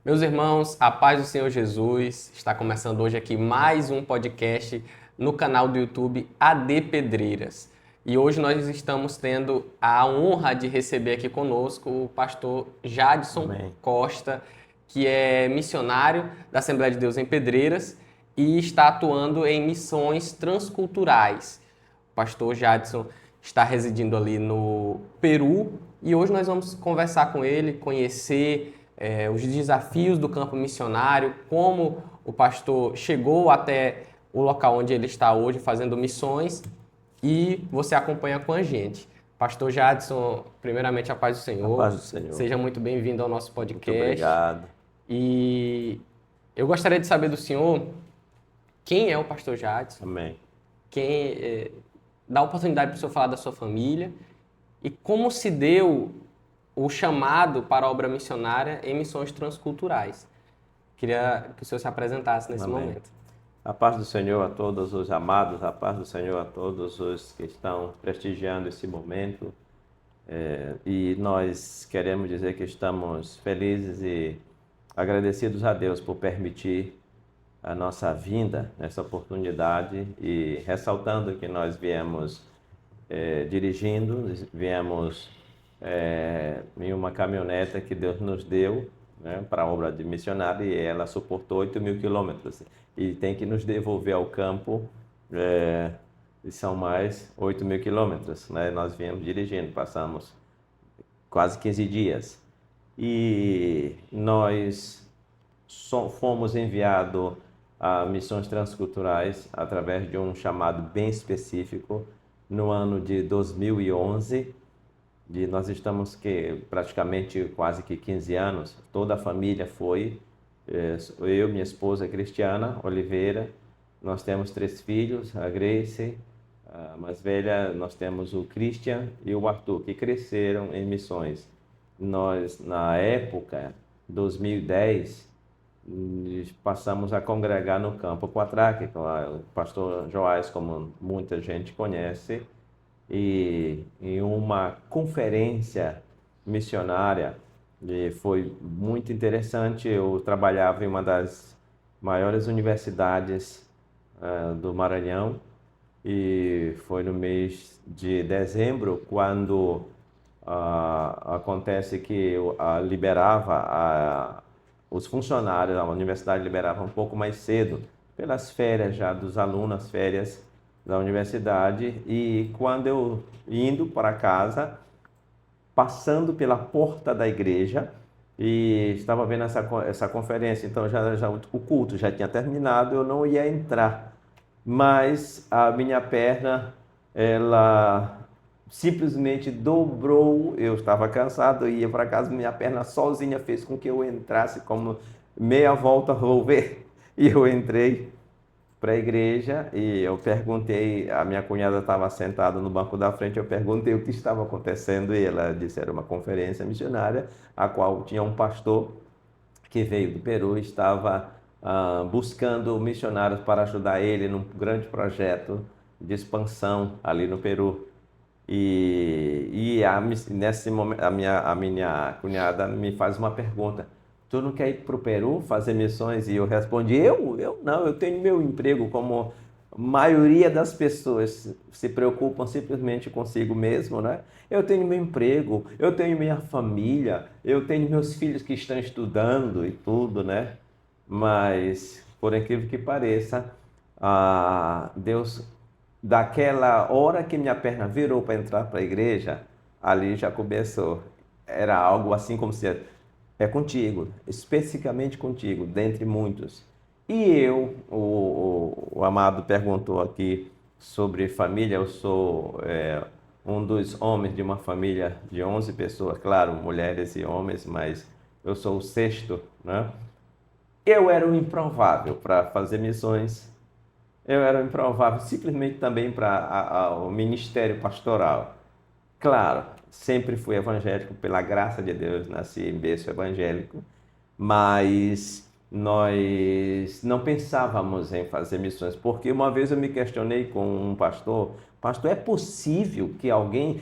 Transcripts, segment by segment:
Meus irmãos, a paz do Senhor Jesus, está começando hoje aqui mais um podcast no canal do YouTube AD Pedreiras. E hoje nós estamos tendo a honra de receber aqui conosco o pastor Jadson Amém. Costa, que é missionário da Assembleia de Deus em Pedreiras e está atuando em missões transculturais. O pastor Jadson está residindo ali no Peru e hoje nós vamos conversar com ele, conhecer os desafios do campo missionário, como o pastor chegou até o local onde ele está hoje fazendo missões e você acompanha com a gente. Pastor Jadson, primeiramente a paz do A Senhor, paz do Senhor. seja muito bem-vindo ao nosso Muito podcast obrigado. e eu gostaria de saber do senhor quem é o pastor Jadson, Amém. dá oportunidade para o senhor falar da sua família e como se deu o chamado para a obra missionária em missões transculturais. Queria que o senhor se apresentasse nesse Amém. momento. A paz do Senhor a todos os amados, a paz do Senhor a todos os que estão prestigiando esse momento. E nós queremos dizer que estamos felizes e agradecidos a Deus por permitir a nossa vinda nessa oportunidade e ressaltando que nós viemos dirigindo, viemos em uma caminhonete que Deus nos deu, né, para a obra de missionário, e ela suportou 8.000 quilômetros e tem que nos devolver ao campo, e são mais 8.000 quilômetros, né? Nós viemos dirigindo, passamos quase 15 dias e nós fomos enviados a missões transculturais através de um chamado bem específico no ano de 2011. Nós estamos praticamente quase que 15 anos, toda a família foi, eu, minha esposa Cristiana Oliveira, nós temos 3 filhos, a Grace, a mais velha, nós temos o Christian e o Arthur, que cresceram em missões. Nós, na época, 2010, passamos a congregar no Campo Quatraque, com o pastor Joás, como muita gente conhece, e em uma conferência missionária, e foi muito interessante. Eu trabalhava em uma das maiores universidades do Maranhão e foi no mês de dezembro quando acontece que os funcionários da universidade liberavam um pouco mais cedo pelas férias já dos alunos, as férias da universidade, e quando eu indo para casa, passando pela porta da igreja, e estava vendo essa conferência, então já o culto já tinha terminado, eu não ia entrar, mas a minha perna, ela simplesmente dobrou, eu estava cansado, eu ia para casa, minha perna sozinha fez com que eu entrasse como meia volta, vou ver, e eu entrei para a igreja e eu perguntei, a minha cunhada estava sentada no banco da frente, eu perguntei o que estava acontecendo e ela disse que era uma conferência missionária, a qual tinha um pastor que veio do Peru e estava buscando missionários para ajudar ele num grande projeto de expansão ali no Peru. Nesse momento, a minha cunhada me faz uma pergunta: tu não quer ir para o Peru fazer missões? E eu respondi: eu não, eu tenho meu emprego, como a maioria das pessoas se preocupam simplesmente consigo mesmo, né? Eu tenho meu emprego, eu tenho minha família, eu tenho meus filhos que estão estudando e tudo, né? Mas, por incrível que pareça, Deus, daquela hora que minha perna virou para entrar para a igreja, ali já começou. Era algo assim como se é contigo, especificamente contigo, dentre muitos. E eu, o Amado perguntou aqui sobre família, eu sou um dos homens de uma família de 11 pessoas, claro, mulheres e homens, mas eu sou o sexto, né? Eu era o improvável para fazer missões, eu era o improvável simplesmente também para o ministério pastoral. Claro, sempre fui evangélico, pela graça de Deus, nasci em berço evangélico, mas nós não pensávamos em fazer missões, porque uma vez eu me questionei com um pastor, é possível que alguém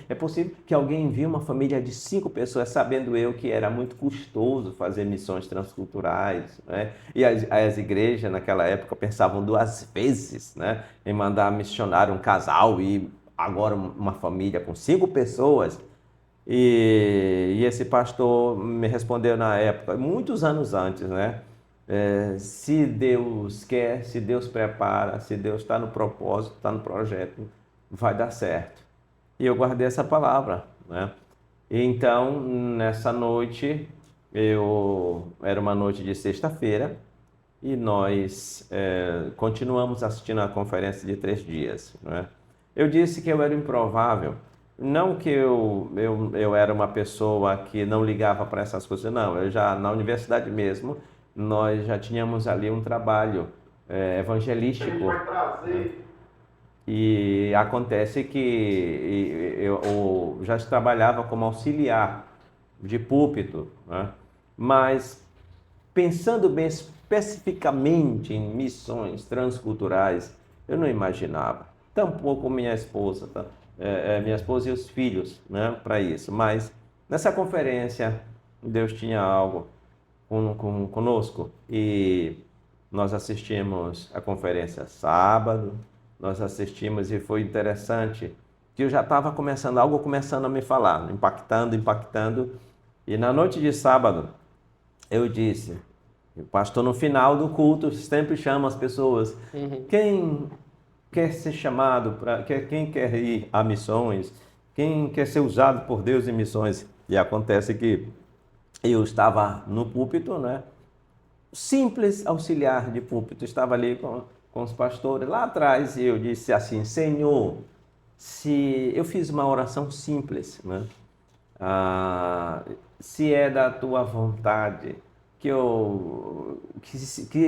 envie uma família de 5 pessoas, sabendo eu que era muito custoso fazer missões transculturais, né? E as igrejas naquela época pensavam 2 vezes, né, em mandar missionário, um casal, e agora uma família com 5 pessoas. E esse pastor me respondeu na época, muitos anos antes, né? Se Deus quer, se Deus prepara, se Deus está no propósito, está no projeto, vai dar certo. E eu guardei essa palavra, né? E então, nessa noite, era uma noite de sexta-feira, e nós continuamos assistindo a conferência de 3 dias, né? Eu disse que eu era improvável, não que eu era uma pessoa que não ligava para essas coisas, não. Eu já, na universidade mesmo, nós já tínhamos ali um trabalho evangelístico, né? E acontece que eu já trabalhava como auxiliar de púlpito, né? Mas pensando bem especificamente em missões transculturais, eu não imaginava. Tampouco minha esposa e os filhos, né, para isso. Mas nessa conferência, Deus tinha algo conosco, e nós assistimos a conferência sábado, nós assistimos, e foi interessante que eu já estava começando a me falar, impactando. E na noite de sábado, eu disse, o pastor no final do culto sempre chama as pessoas, quem quer ser chamado, quem quer ir a missões, quem quer ser usado por Deus em missões. E acontece que eu estava no púlpito, né? Simples auxiliar de púlpito, estava ali com os pastores lá atrás, e eu disse assim, Senhor, se eu fiz uma oração simples, né? Se é da tua vontade que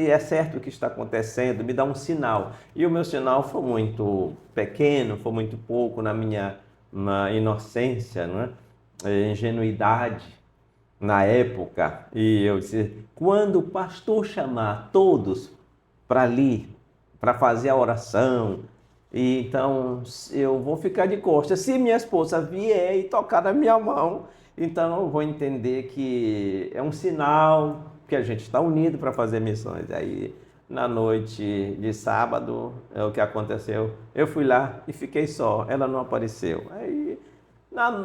é certo o que está acontecendo, me dá um sinal. E o meu sinal foi muito pequeno, foi muito pouco na inocência, não é? Ingenuidade na época. E eu disse, quando o pastor chamar todos para ali, para fazer a oração, e então eu vou ficar de costas. Se minha esposa vier e tocar na minha mão, então eu vou entender que é um sinal que a gente está unido para fazer missões. Aí, na noite de sábado, é o que aconteceu. Eu fui lá e fiquei só, ela não apareceu. Aí,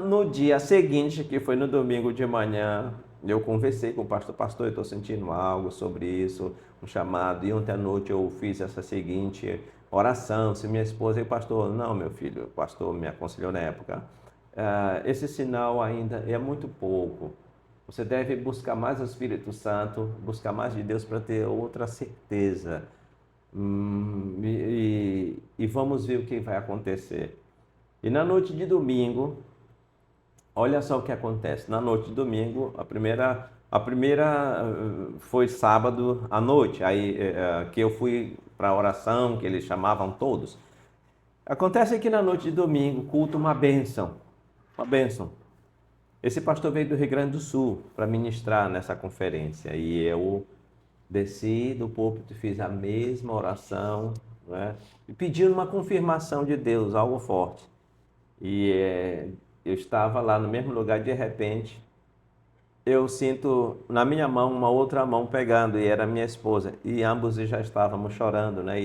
no dia seguinte, que foi no domingo de manhã, eu conversei com o pastor, eu estou sentindo algo sobre isso, um chamado. E ontem à noite eu fiz essa seguinte oração, se minha esposa e o pastor, não, meu filho, o pastor me aconselhou na época, esse sinal ainda é muito pouco. Você deve buscar mais o Espírito Santo, buscar mais de Deus para ter outra certeza. E vamos ver o que vai acontecer. E na noite de domingo, olha só o que acontece. Na noite de domingo, a primeira foi sábado à noite, aí que eu fui para a oração, que eles chamavam todos. Acontece que na noite de domingo, culto, uma bênção. Esse pastor veio do Rio Grande do Sul para ministrar nessa conferência, e eu desci do púlpito e fiz a mesma oração, né? E pedindo uma confirmação de Deus, algo forte. E eu estava lá no mesmo lugar, de repente, eu sinto na minha mão uma outra mão pegando, e era minha esposa, e ambos já estávamos chorando, né?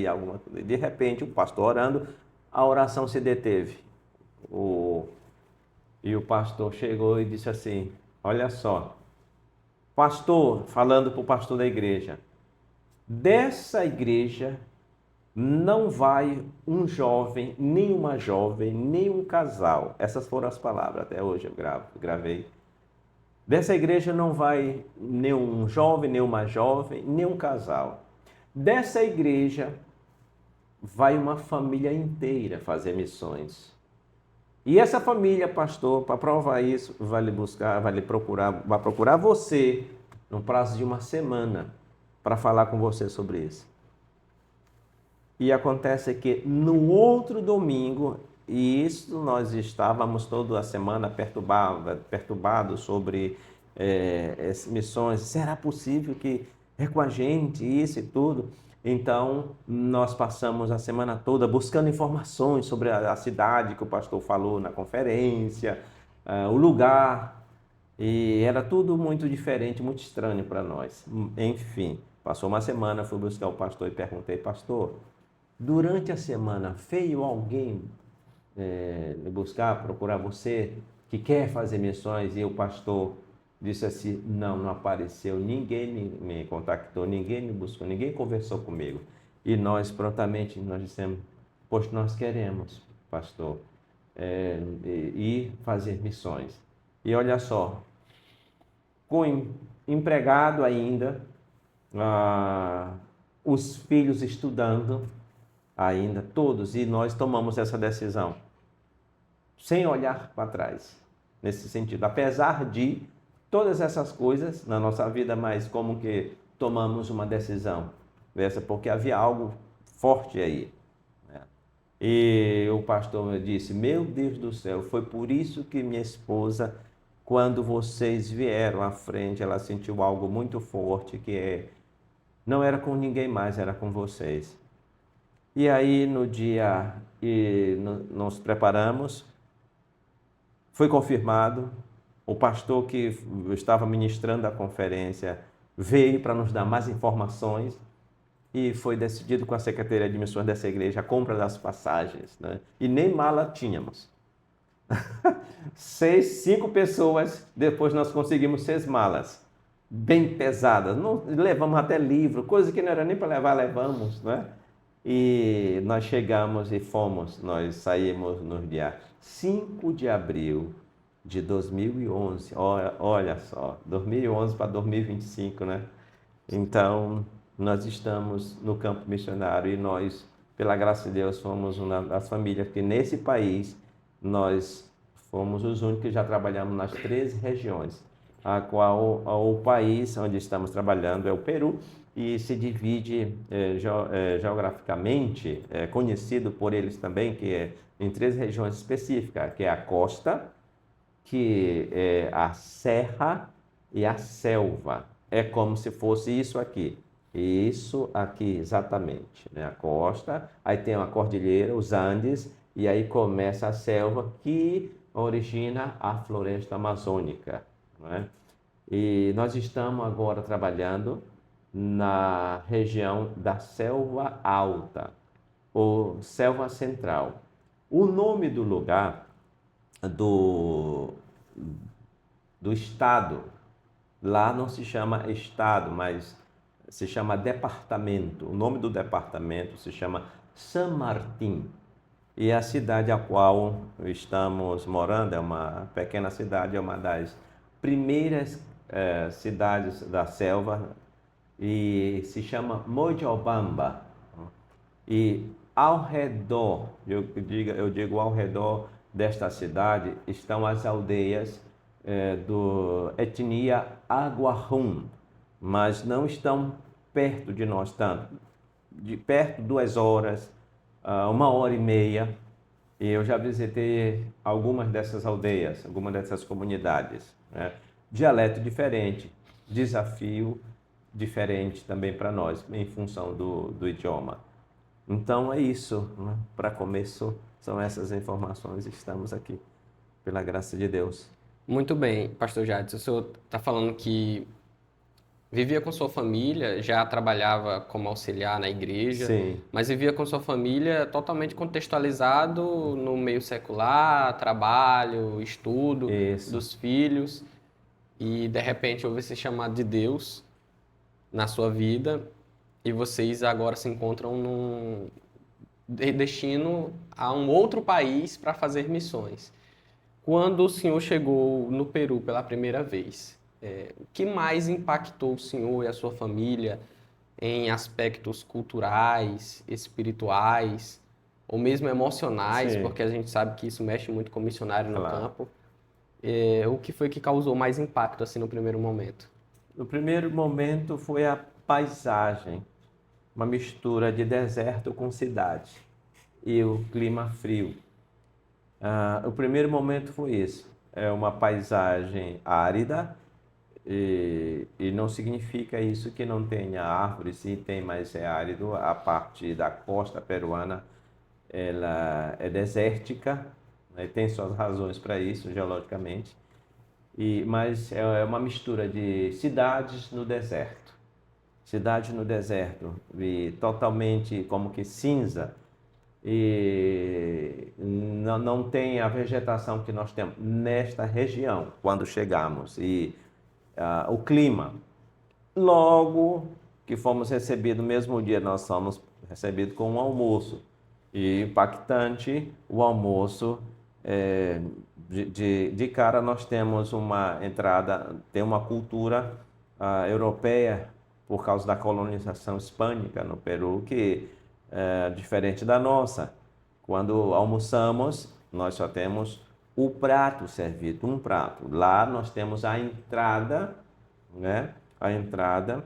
De repente, o pastor orando, a oração se deteve. E o pastor chegou e disse assim, olha só, pastor, falando para o pastor da igreja, dessa igreja não vai um jovem, nem uma jovem, nem um casal. Essas foram as palavras, até hoje eu gravei. Dessa igreja não vai nem um jovem, nem uma jovem, nem um casal. Dessa igreja vai uma família inteira fazer missões. E essa família, pastor, para provar isso, vai procurar você no prazo de uma semana para falar com você sobre isso. E acontece que no outro domingo, e isso nós estávamos toda a semana perturbados sobre missões. Será possível que é com a gente, isso e tudo. Então, nós passamos a semana toda buscando informações sobre a cidade que o pastor falou na conferência, o lugar, e era tudo muito diferente, muito estranho para nós. Enfim, passou uma semana, fui buscar o pastor e perguntei, pastor, durante a semana veio alguém me buscar, procurar você que quer fazer missões? E o pastor disse assim, não apareceu, ninguém me contactou, ninguém me buscou, ninguém conversou comigo. E nós prontamente nós dissemos, pois nós queremos, pastor, ir fazer missões. E olha só, com empregado ainda, os filhos estudando ainda, todos, e nós tomamos essa decisão, sem olhar para trás, nesse sentido. Apesar de todas essas coisas na nossa vida, mas como que tomamos uma decisão dessa, porque havia algo forte aí. Né? E o pastor me disse, meu Deus do céu, foi por isso que minha esposa, quando vocês vieram à frente, ela sentiu algo muito forte, não era com ninguém mais, era com vocês. E aí, no dia, nos preparamos, foi confirmado, o pastor que estava ministrando a conferência veio para nos dar mais informações e foi decidido com a Secretaria de Missões dessa igreja a compra das passagens, né? E nem mala tínhamos. 5 pessoas, depois nós conseguimos 6 malas, bem pesadas. Não, levamos até livro, coisa que não era nem para levar, levamos, né? E nós chegamos e nós saímos no dia 5 de abril de 2011, olha só, 2011 para 2025, né? Então, nós estamos no campo missionário e nós, pela graça de Deus, fomos uma das famílias que nesse país nós fomos os únicos que já trabalhamos nas 13 regiões, a qual o país onde estamos trabalhando é o Peru, e se divide geograficamente, conhecido por eles também, que é em 3 regiões específicas, que é a costa, que é a serra e a selva. É como se fosse isso aqui exatamente, né? A costa, aí tem a cordilheira, os Andes, e aí começa a selva que origina a floresta amazônica, né? E nós estamos agora trabalhando na região da selva alta, ou selva central. O nome do lugar, do estado, lá não se chama estado, mas se chama departamento. O nome do departamento se chama San Martín. E a cidade a qual estamos morando é uma pequena cidade, é uma das primeiras cidades da selva, e se chama Mojobamba. E ao redor, eu digo ao redor desta cidade, estão as aldeias do etnia Aguarrum, mas não estão perto de nós tanto. De perto, 2 horas, 1h30, e eu já visitei algumas dessas aldeias, algumas dessas comunidades, né? Dialeto diferente, desafio diferente também para nós, em função do idioma. Então é isso, né? Para começo, são essas informações, estamos aqui, pela graça de Deus. Muito bem, pastor Jadson, o senhor está falando que vivia com sua família, já trabalhava como auxiliar na igreja, Sim. mas vivia com sua família totalmente contextualizado no meio secular, trabalho, estudo Isso. dos filhos, e de repente houve esse chamado de Deus na sua vida, e vocês agora se encontram num destino a um outro país para fazer missões. Quando o senhor chegou no Peru pela primeira vez, o que mais impactou o senhor e a sua família em aspectos culturais, espirituais, ou mesmo emocionais, Sim. porque a gente sabe que isso mexe muito com o missionário no Claro. campo. O que foi que causou mais impacto assim no primeiro momento? No primeiro momento foi a paisagem, uma mistura de deserto com cidade e o clima frio. O primeiro momento foi isso, é uma paisagem árida, E não significa isso que não tenha árvores, sim, tem, mas é árido. A parte da costa peruana, ela é desértica, né? Tem suas razões para isso, geologicamente. Mas é uma mistura de cidades no deserto. Cidade no deserto, e totalmente como que cinza, e não tem a vegetação que nós temos nesta região quando chegamos. E o clima, logo que fomos recebidos, no mesmo dia nós fomos recebidos com um almoço. E impactante o almoço, de cara nós temos uma entrada, tem uma cultura europeia por causa da colonização hispânica no Peru, que é diferente da nossa. Quando almoçamos, nós só temos o prato servido, um prato. Lá nós temos a entrada, né? A entrada,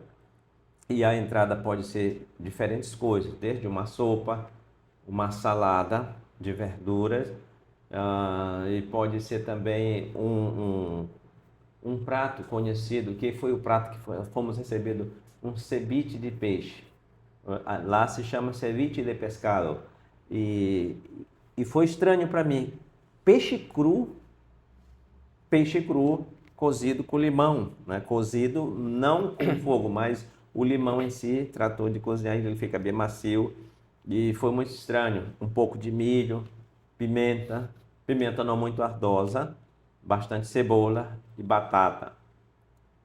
e a entrada pode ser diferentes coisas, desde uma sopa, uma salada de verduras, e pode ser também um prato conhecido, que foi o prato que fomos recebidos, um ceviche de peixe. Lá se chama ceviche de pescado. E, e foi estranho para mim. Peixe cru, cozido com limão, né? Cozido não com fogo, mas o limão em si tratou de cozinhar, ele fica bem macio. E foi muito estranho. Um pouco de milho, pimenta não muito ardosa, bastante cebola e batata.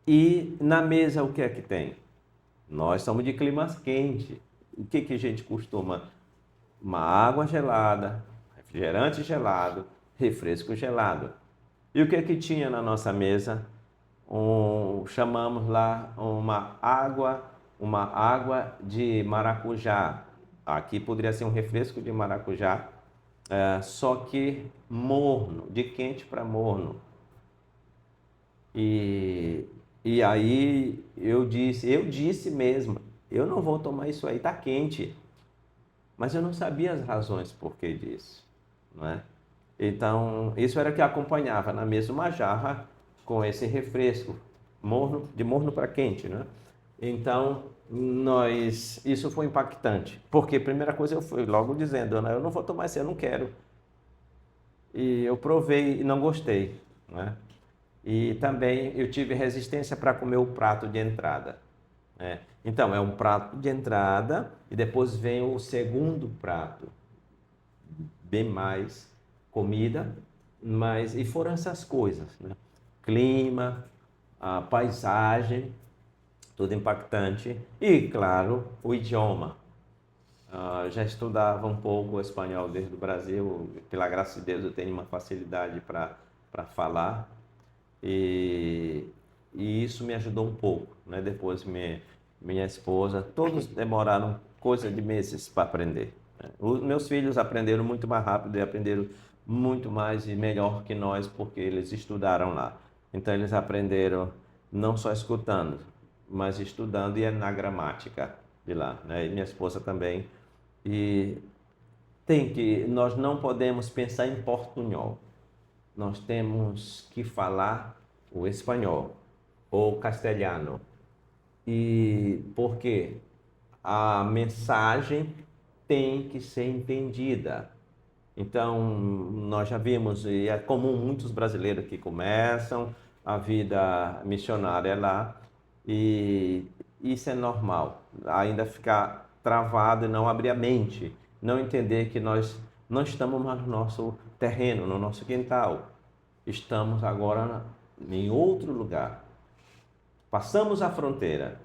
E na mesa o que é que tem? Nós somos de clima quente. O que que a gente costuma? Uma água gelada, refrigerante gelado, refresco gelado. E o que é que tinha na nossa mesa? Chamamos lá uma água de maracujá. Aqui poderia ser um refresco de maracujá, só que morno, de quente para morno. E aí eu disse mesmo, eu não vou tomar isso aí, tá quente. Mas eu não sabia as razões por que disso, não é? Então, isso era o que acompanhava na mesa uma jarra com esse refresco, de morno para quente, né? Então, isso foi impactante, porque a primeira coisa eu fui logo dizendo, eu não vou tomar isso, eu não quero. E eu provei e não gostei, né? E também eu tive resistência para comer o prato de entrada, né? Então, é um prato de entrada e depois vem o segundo prato, bem mais comida, e foram essas coisas, né? Clima, a paisagem, tudo impactante e, claro, o idioma. Já estudava um pouco o espanhol desde o Brasil, pela graça de Deus eu tenho uma facilidade para falar e, e isso me ajudou um pouco, né? Depois minha esposa, todos demoraram coisa de meses para aprender, né? Os meus filhos aprenderam muito mais rápido e aprenderam muito mais e melhor que nós porque eles estudaram lá. Então eles aprenderam não só escutando, mas estudando e na gramática de lá, né? E minha esposa também. E nós não podemos pensar em portunhol. Nós temos que falar o espanhol ou castelhano. E porque a mensagem tem que ser entendida. Então, nós já vimos, e é comum muitos brasileiros que começam a vida missionária lá, e isso é normal, ainda ficar travado e não abrir a mente, não entender que nós não estamos mais no nosso terreno, no nosso quintal, estamos agora em outro lugar. Passamos a fronteira,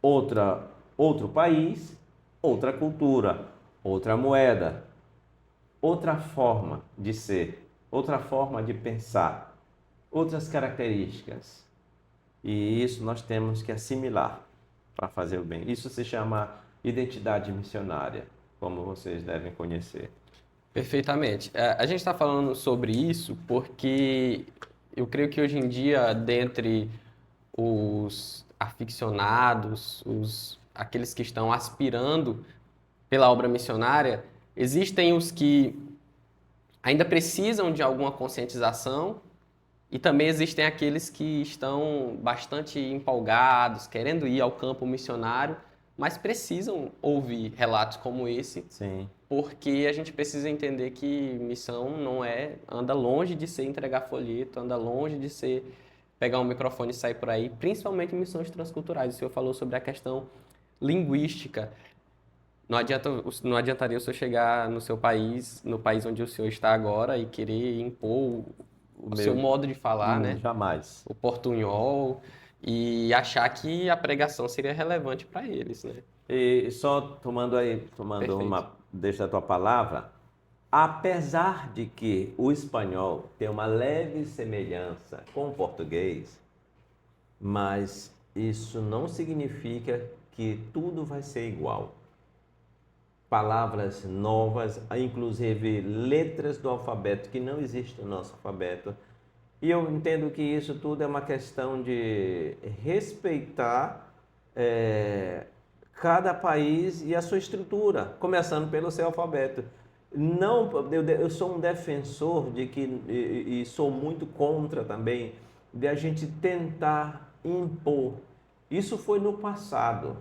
outro país, outra cultura, outra moeda, outra forma de ser, outra forma de pensar, outras características. E isso nós temos que assimilar para fazer o bem. Isso se chama identidade missionária, como vocês devem conhecer. Perfeitamente. A gente está falando sobre isso porque eu creio que hoje em dia, dentre os aficionados, aqueles que estão aspirando pela obra missionária, existem os que ainda precisam de alguma conscientização E também existem aqueles que estão bastante empolgados, querendo ir ao campo missionário, mas precisam ouvir relatos como esse, Sim. porque a gente precisa entender que missão não é, anda longe de ser entregar folheto, anda longe de ser pegar um microfone e sair por aí, principalmente missões transculturais. O senhor falou sobre a questão linguística. Não adiantaria o senhor chegar no seu país, no país onde o senhor está agora, e querer impor o seu modo de falar, né? Jamais. O portunhol, e achar que a pregação seria relevante para eles, né? E só tomando Perfeito. uma, deixa a tua palavra, apesar de que o espanhol tem uma leve semelhança com o português, mas isso não significa que tudo vai ser igual. Palavras novas, inclusive letras do alfabeto que não existem no nosso alfabeto. E eu entendo que isso tudo é uma questão de respeitar cada país e a sua estrutura, começando pelo seu alfabeto. Não, eu sou um defensor de que, e sou muito contra também, de a gente tentar impor. Isso foi no passado,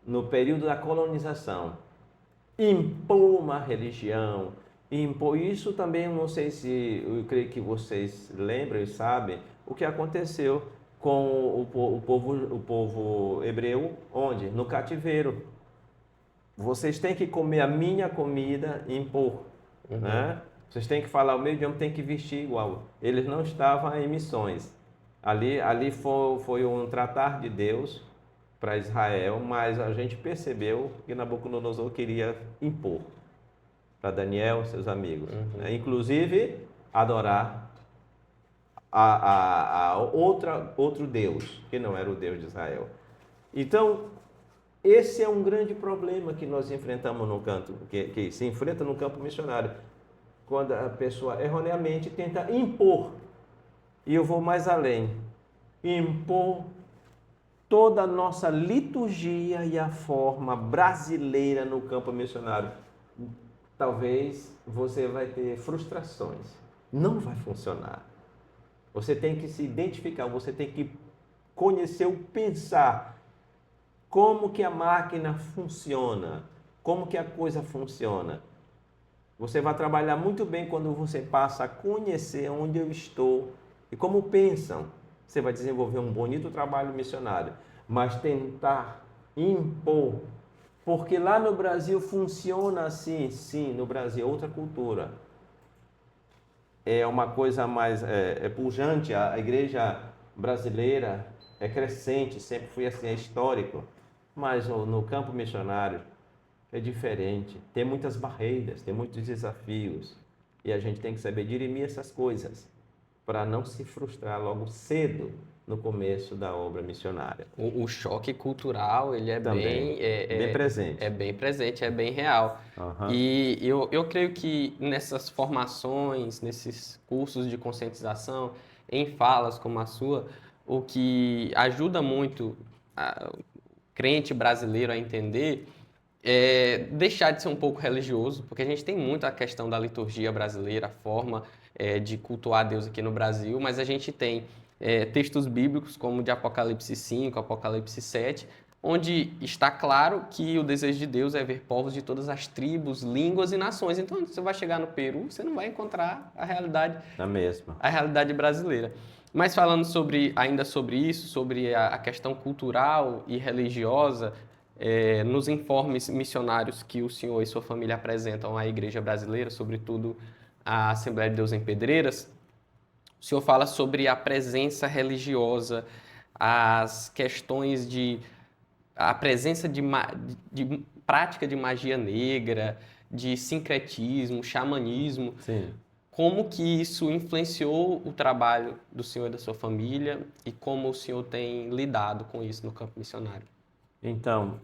no período da colonização. Impor uma religião, impor isso também, eu não sei se, eu creio que vocês lembram e sabem, o que aconteceu com o povo hebreu, onde? No cativeiro. Vocês têm que comer a minha comida e impor, né? Vocês têm que falar o meu idioma, tem que vestir igual. Eles não estavam em missões. Ali foi um tratar de Deus para Israel, mas a gente percebeu que Nabucodonosor queria impor para Daniel, seus amigos, né? Inclusive adorar outro Deus, que não era o Deus de Israel. Então, esse é um grande problema que nós enfrentamos no campo, que se enfrenta no campo missionário, quando a pessoa erroneamente tenta impor, e eu vou mais além, impor toda a nossa liturgia e a forma brasileira no campo missionário. Talvez você vai ter frustrações, não vai funcionar. Você tem que se identificar, você tem que conhecer o pensar, como que a máquina funciona, como que a coisa funciona. Você vai trabalhar muito bem quando você passa a conhecer onde eu estou e como pensam. Você vai desenvolver um bonito trabalho missionário, mas tentar impor, porque lá no Brasil funciona assim, sim, no Brasil é outra cultura. É uma coisa mais pujante, a igreja brasileira é crescente, sempre foi assim, é histórico. Mas no campo missionário é diferente, tem muitas barreiras, tem muitos desafios. E a gente tem que saber dirimir essas coisas para não se frustrar logo cedo no começo da obra missionária. O choque cultural, ele é Também, bem presente. é bem presente, é bem real. Aham. E eu creio que nessas formações, nesses cursos de conscientização, em falas como a sua, o que ajuda muito o crente brasileiro a entender é deixar de ser um pouco religioso, porque a gente tem muito a questão da liturgia brasileira, a forma de cultuar Deus aqui no Brasil, mas a gente tem textos bíblicos como de Apocalipse 5, Apocalipse 7, onde está claro que o desejo de Deus é ver povos de todas as tribos, línguas e nações. Então, você vai chegar no Peru, você não vai encontrar Na mesma. a realidade brasileira. Mas falando ainda sobre isso, sobre a questão cultural e religiosa, nos informes missionários que o senhor e sua família apresentam à Igreja Brasileira, sobretudo à Assembleia de Deus em Pedreiras, o senhor fala sobre a presença religiosa, as questões a presença de prática de magia negra, de sincretismo, xamanismo. Sim. Como que isso influenciou o trabalho do senhor e da sua família e como o senhor tem lidado com isso no campo missionário? Então,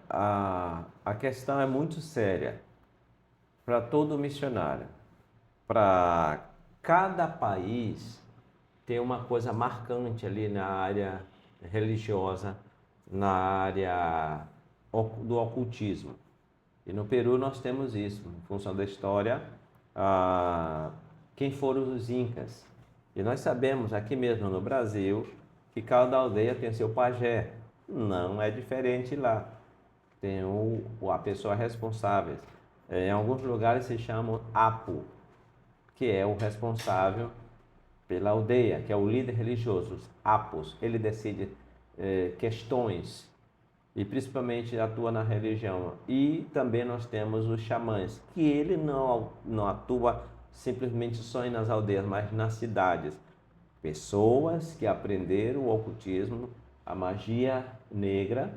a questão é muito séria para todo missionário. Para cada país tem uma coisa marcante ali na área religiosa, na área do ocultismo. E no Peru nós temos isso, em função da história. Quem foram os incas? E nós sabemos aqui mesmo no Brasil que cada aldeia tem seu pajé. Não é diferente lá. Tem a pessoa responsável. Em alguns lugares se chama apo, que é o responsável pela aldeia, que é o líder religioso, os apos. Ele decide questões e principalmente atua na religião. E também nós temos os xamãs, que ele não atua simplesmente só nas aldeias, mas nas cidades. Pessoas que aprenderam o ocultismo, a magia negra,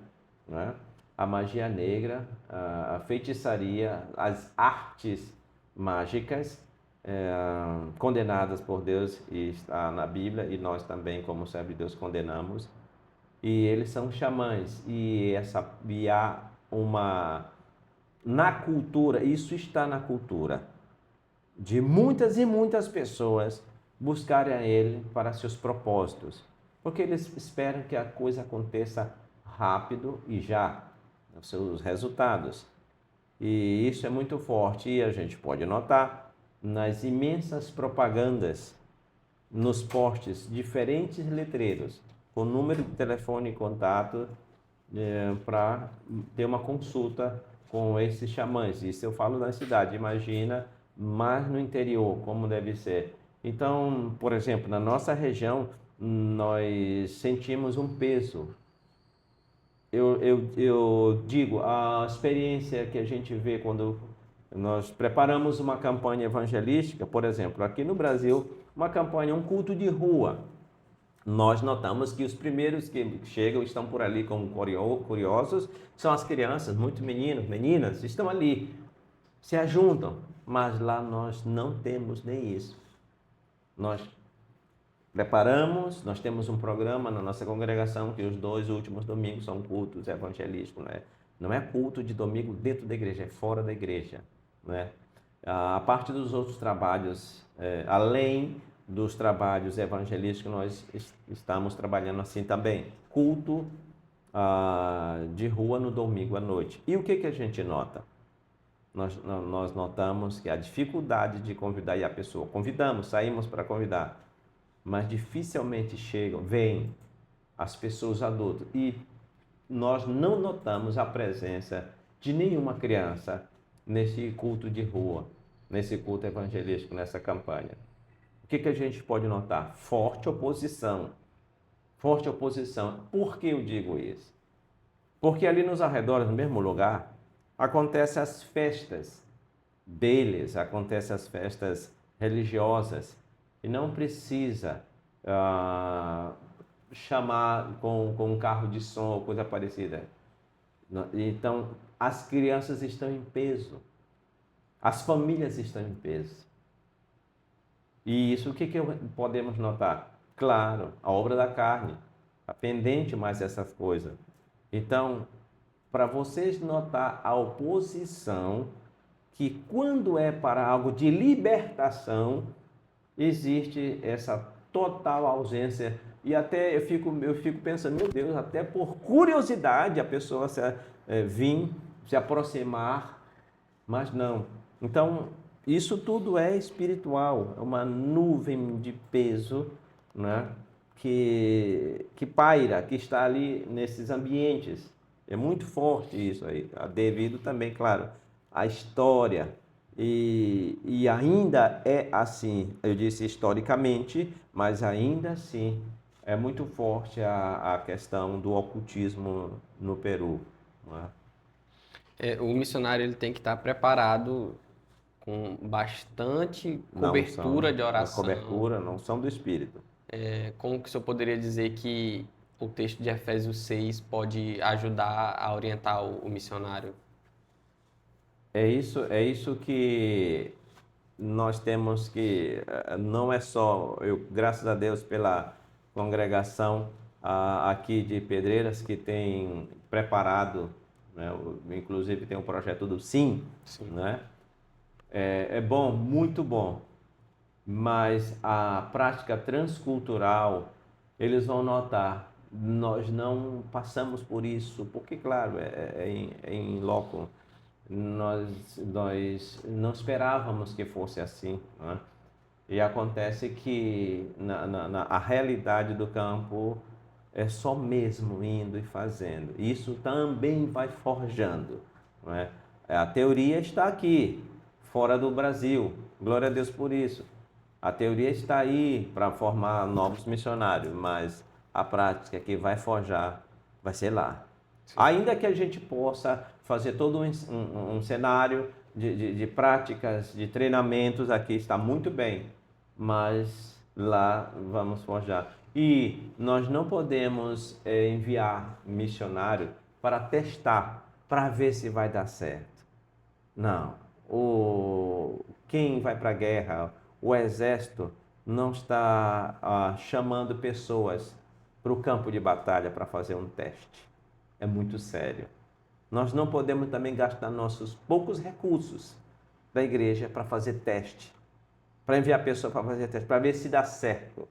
né? A magia negra, a feitiçaria, as artes mágicas, condenadas por Deus e está na Bíblia, e nós também, como servo de Deus, condenamos. E eles são xamãs, e há uma, na cultura, isso está na cultura, de muitas e muitas pessoas buscarem a ele para seus propósitos, porque eles esperam que a coisa aconteça rápido e já, os seus resultados. E isso é muito forte, e a gente pode notar nas imensas propagandas, nos postes, diferentes letreiros, com número de telefone e contato para ter uma consulta com esses xamãs. Isso eu falo na cidade, imagina mais no interior, como deve ser. Então, por exemplo, na nossa região, nós sentimos um peso. Eu digo, a experiência que a gente vê quando nós preparamos uma campanha evangelística, por exemplo, aqui no Brasil, uma campanha, um culto de rua. Nós notamos que os primeiros que chegam estão por ali como curiosos, são as crianças, muitos meninos, meninas, estão ali, se ajuntam, mas lá nós não temos nem isso. Nós preparamos, nós temos um programa na nossa congregação que os 2 últimos domingos são cultos evangelísticos, né? Não é culto de domingo dentro da igreja, é fora da igreja, né? A parte dos outros trabalhos, além dos trabalhos evangelísticos, nós estamos trabalhando assim também. Culto de rua no domingo à noite. E o que a gente nota? Nós notamos que a dificuldade de convidar a pessoa. Convidamos, saímos para convidar, mas dificilmente vêm as pessoas adultas. E nós não notamos a presença de nenhuma criança nesse culto de rua, nesse culto evangelístico, nessa campanha. O que a gente pode notar? Forte oposição. Forte oposição. Por que eu digo isso? Porque ali nos arredores, no mesmo lugar, acontecem as festas deles, acontecem as festas religiosas. E não precisa chamar com um carro de som ou coisa parecida. Então, as crianças estão em peso. As famílias estão em peso. E isso, o que podemos notar? Claro, a obra da carne, está pendente mais essas coisas. Então, para vocês notar a oposição, que quando é para algo de libertação, existe essa total ausência. E até eu fico pensando, meu Deus, até por curiosidade a pessoa vir se aproximar, mas não. Então, isso tudo é espiritual, é uma nuvem de peso, né, que paira, que está ali nesses ambientes. É muito forte isso aí, devido também, claro, à história. E ainda é assim, eu disse historicamente, mas ainda assim é muito forte a questão do ocultismo no Peru, não é? O missionário ele tem que estar preparado com bastante cobertura de oração. Cobertura, não são do Espírito. Como que o senhor poderia dizer que o texto de Efésios 6 pode ajudar a orientar o missionário? É isso que nós temos que, não é só, graças a Deus pela congregação aqui de Pedreiras que tem preparado, né, inclusive tem um projeto do Sim, né? É bom, muito bom, mas a prática transcultural, eles vão notar, nós não passamos por isso, porque claro, é em loco. Nós não esperávamos que fosse assim, né? E acontece que a realidade do campo é só mesmo indo e fazendo. Isso também vai forjando, não é? A teoria está aqui, fora do Brasil. Glória a Deus por isso. A teoria está aí para formar novos missionários, mas a prática que vai forjar vai ser lá. Sim. Ainda que a gente possa fazer todo um cenário de práticas, de treinamentos, aqui está muito bem, mas lá vamos forjar. E nós não podemos enviar missionário para testar, para ver se vai dar certo. Não. Quem vai para a guerra, o exército, não está chamando pessoas para o campo de batalha para fazer um teste. É muito sério. Nós não podemos também gastar nossos poucos recursos da igreja para fazer teste, para enviar pessoas para fazer teste, para ver se dá certo.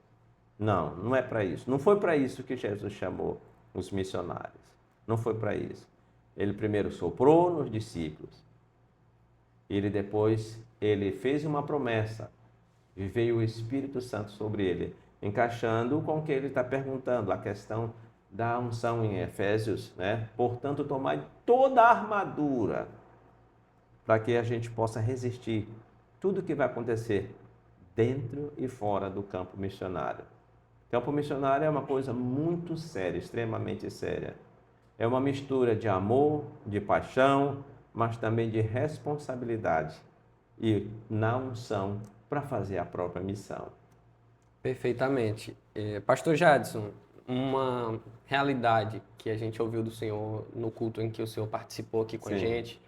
Não, não é para isso. Não foi para isso que Jesus chamou os missionários. Não foi para isso. Ele primeiro soprou nos discípulos. Ele fez uma promessa. E veio o Espírito Santo sobre ele, encaixando com o que ele está perguntando, a questão da unção em Efésios, né? Portanto, tomai toda a armadura para que a gente possa resistir tudo que vai acontecer dentro e fora do campo missionário. Campo missionário é uma coisa muito séria, extremamente séria. É uma mistura de amor, de paixão, mas também de responsabilidade e na unção para fazer a própria missão. Perfeitamente. Pastor Jadson, uma realidade que a gente ouviu do Senhor no culto em que o Senhor participou aqui com a gente,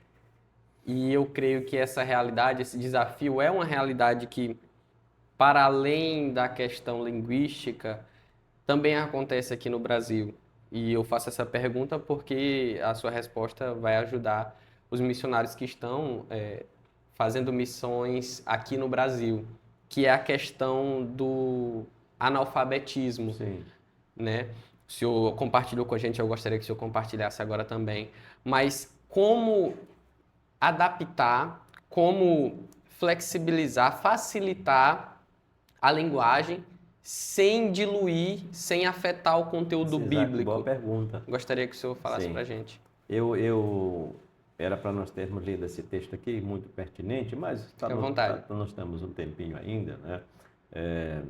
e eu creio que essa realidade, esse desafio é uma realidade que, para além da questão linguística, também acontece aqui no Brasil. E eu faço essa pergunta porque a sua resposta vai ajudar os missionários que estão fazendo missões aqui no Brasil, que é a questão do analfabetismo. Sim. Né? O senhor compartilhou com a gente, eu gostaria que o senhor compartilhasse agora também. Mas como adaptar, como flexibilizar, facilitar a linguagem sem diluir, sem afetar o conteúdo bíblico? Boa pergunta. Gostaria que o senhor falasse para a gente. Era para nós termos lido esse texto aqui, muito pertinente, mas nós temos um tempinho ainda, né?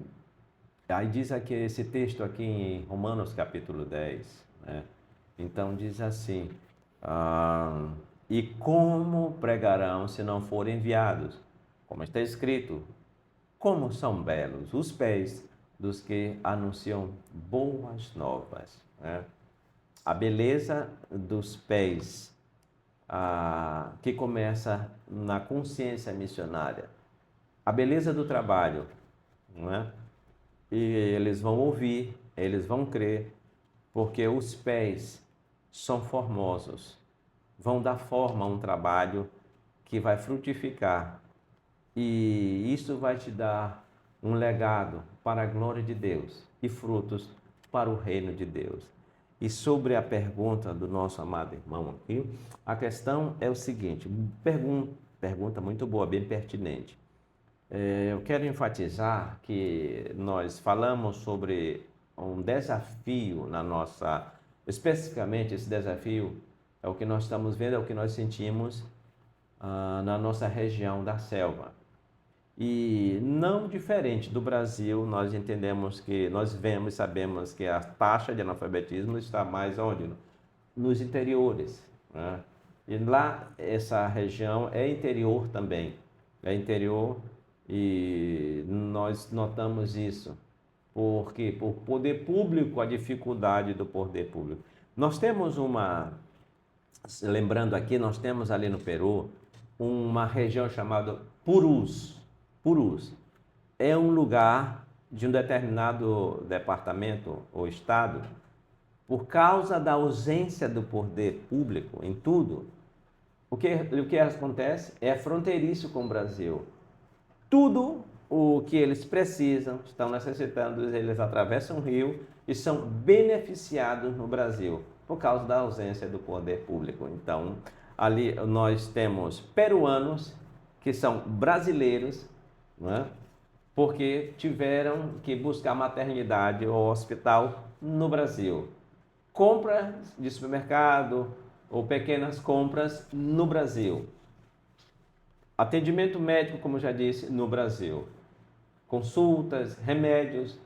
Aí diz aqui esse texto aqui em Romanos capítulo 10, né? Então diz assim, e como pregarão se não forem enviados? Como está escrito, como são belos os pés dos que anunciam boas novas, né? A beleza dos pés que começa na consciência missionária, a beleza do trabalho, não é? E eles vão ouvir, eles vão crer, porque os pés são formosos, vão dar forma a um trabalho que vai frutificar. E isso vai te dar um legado para a glória de Deus e frutos para o reino de Deus. E sobre a pergunta do nosso amado irmão aqui, a questão é o seguinte, pergunta muito boa, bem pertinente. Eu quero enfatizar que nós falamos sobre um desafio especificamente esse desafio é o que nós estamos vendo, é o que nós sentimos na nossa região da selva. E não diferente do Brasil, nós entendemos que, nós vemos e sabemos que a taxa de analfabetismo está mais onde? Nos interiores, né? E lá, essa região é interior também, é interior. E nós notamos isso, porque por poder público, a dificuldade do poder público. Nós temos lembrando aqui, nós temos ali no Peru, uma região chamada Purus. Purus é um lugar de um determinado departamento ou estado, por causa da ausência do poder público em tudo, o que acontece é fronteiriço com o Brasil. Tudo o que eles precisam, estão necessitando, eles atravessam o rio e são beneficiados no Brasil por causa da ausência do poder público. Então, ali nós temos peruanos que são brasileiros, não é? porque tiveram que buscar maternidade ou hospital no Brasil. Compra de supermercado ou pequenas compras no Brasil. Atendimento médico, como já disse, no Brasil. Consultas, remédios